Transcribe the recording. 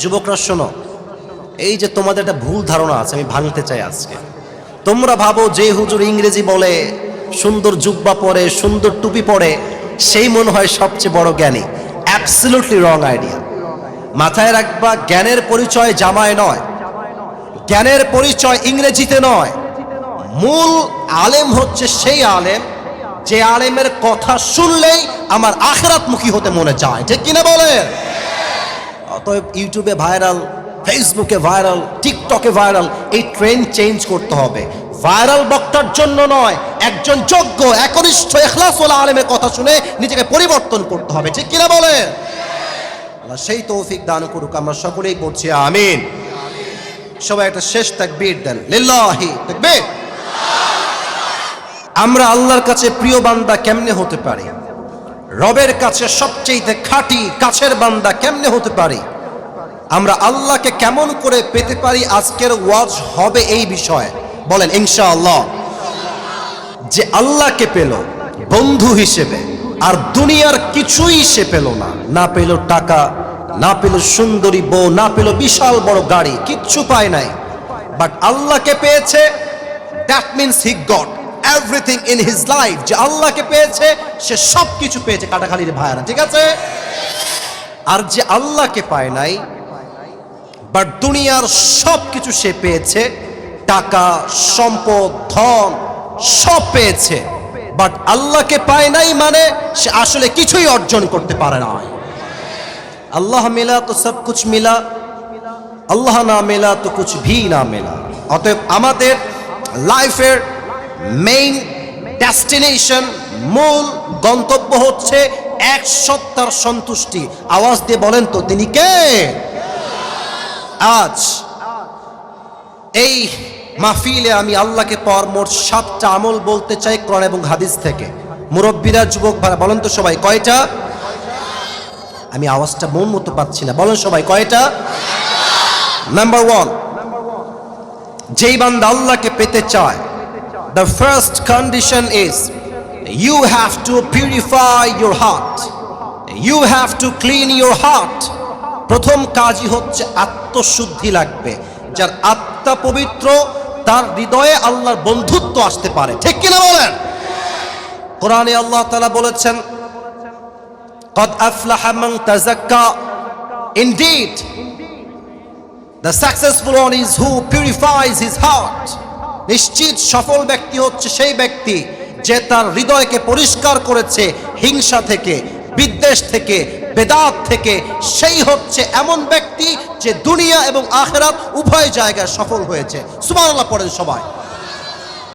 যুবকরা শোনো, এই যে তোমাদের একটা ভুল ধারণা আছে, আমি ভাঙতে চাই আজকে। তোমরা ভাবো যে হুজুর ইংরেজি বলে, সুন্দর জুব্বা পরে, সুন্দর টুপি পরে, সেই মনে হয় সবচেয়ে বড় জ্ঞানী। অ্যাবসলিউটলি রং আইডিয়া। মাথায় রাখবা, জ্ঞানের পরিচয় জামায় নয়, জ্ঞানের পরিচয় ইংরেজিতে নয়। মূল আলেম হচ্ছে সেই আলেম যে আলেমের কথা শুনলেই আমার আখিরাতমুখী হতে মনে চায়, ঠিক কিনা বলেন? অতএব ইউটিউবে ভাইরাল, ফেসবুকে ভাইরাল, টিকটকে ভাইরাল, এই ট্রেন্ড চেঞ্জ করতে হবে। ভাইরাল বক্তার জন্য নয়, একজন যোগ্য একনিষ্ঠ ইখলাসওয়ালা আলেমের কথা শুনে নিজেকে পরিবর্তন করতে হবে, ঠিক কিনা বলেন? আল্লাহ সেই তৌফিক দান করুক, আমরা সকলেই পড়ছি আমিন। সবাই একটা শেষ তাকবীর দেন, লিল্লাহি তাকবীর। আমরা আল্লাহর কাছে প্রিয় বান্দা কেমনে হতে পারি? রবের কাছে সবচেয়ে খাঁটি কাছের বান্দা কেমনে হতে পারি? আমরা আল্লাহকে কেমন করে পেতে পারি? আজকের ওয়াজ হবে এই বিষয়ে। বলেন ইনশাআল্লাহ। যে আল্লাহকে পেল বন্ধু হিসেবে, আর দুনিয়ার কিছুই সে পেল না, না পেল টাকা, না পেল সুন্দরী বউ, না পেল বিশাল বড় গাড়ি, কিচ্ছু পায় নাই, বাট আল্লাহকে পেয়েছে। That means he got everything in his life. যে আল্লাহকে পেয়েছে সে সব কিছু পেয়েছে, কাটাখালির ভাইয়ারা, ঠিক আছে? আর যে আল্লাহকে পায় নাই, বাট দুনিয়ার সব কিছু সে পেয়েছে, টাকা, সম্পদ, ধন সব পেয়েছে, বাট আল্লাহকে পায় নাই, মানে সে আসলে কিছুই অর্জন করতে পারে না। আল্লাহ মিলা তো সব কুছ মিলা, আল্লাহ না মিলা তো কুছ ভি না মিলা। অতএব আমাদের লাইফের মেইন ডেস্টিনেশন, মূল গন্তব্য হচ্ছে এক সত্তার সন্তুষ্টি। আওয়াজ দিয়ে বলেন তো, তিনি কে? আজ এই মাহফিলে আমি আল্লাহকে পাওয়ার মোট 7টা আমল বলতে চাই কোরআন এবং হাদিস থেকে। মুরব্বীরা, যুবক ভাইরা, বলেন তো সবাই কয়টা? আমি আওয়াজটা মন মতো পাচ্ছি না, বলেন সবাই কয়টা? নাম্বার 1, যেই বান্দা আল্লাহকে পেতে চায়, the first condition is you have to purify your heart, you have to clean your heart. প্রথম কাজই হচ্ছে আত্মশুদ্ধি লাগবে। যার আত্মা পবিত্র, তার হৃদয়ে আল্লাহর বন্ধুত্ব আসতে পারে, ঠিক কিনা বলেন? কোরআনে আল্লাহ তাআলা বলেছেন, قد أفلح من تزكى, indeed the successful one is who purifies his heart. নিশ্চিত সফল ব্যক্তি হচ্ছে সেই ব্যক্তি যে তার হৃদয়কে পরিষ্কার করেছে হিংসা থেকে, বিদ্বেষ থেকে, বেদাত থেকে। সেই হচ্ছে এমন ব্যক্তি যে দুনিয়া এবং আখিরাত উভয় জায়গায় সফল হয়েছে। সুবহানাল্লাহ পড়েন সবাই।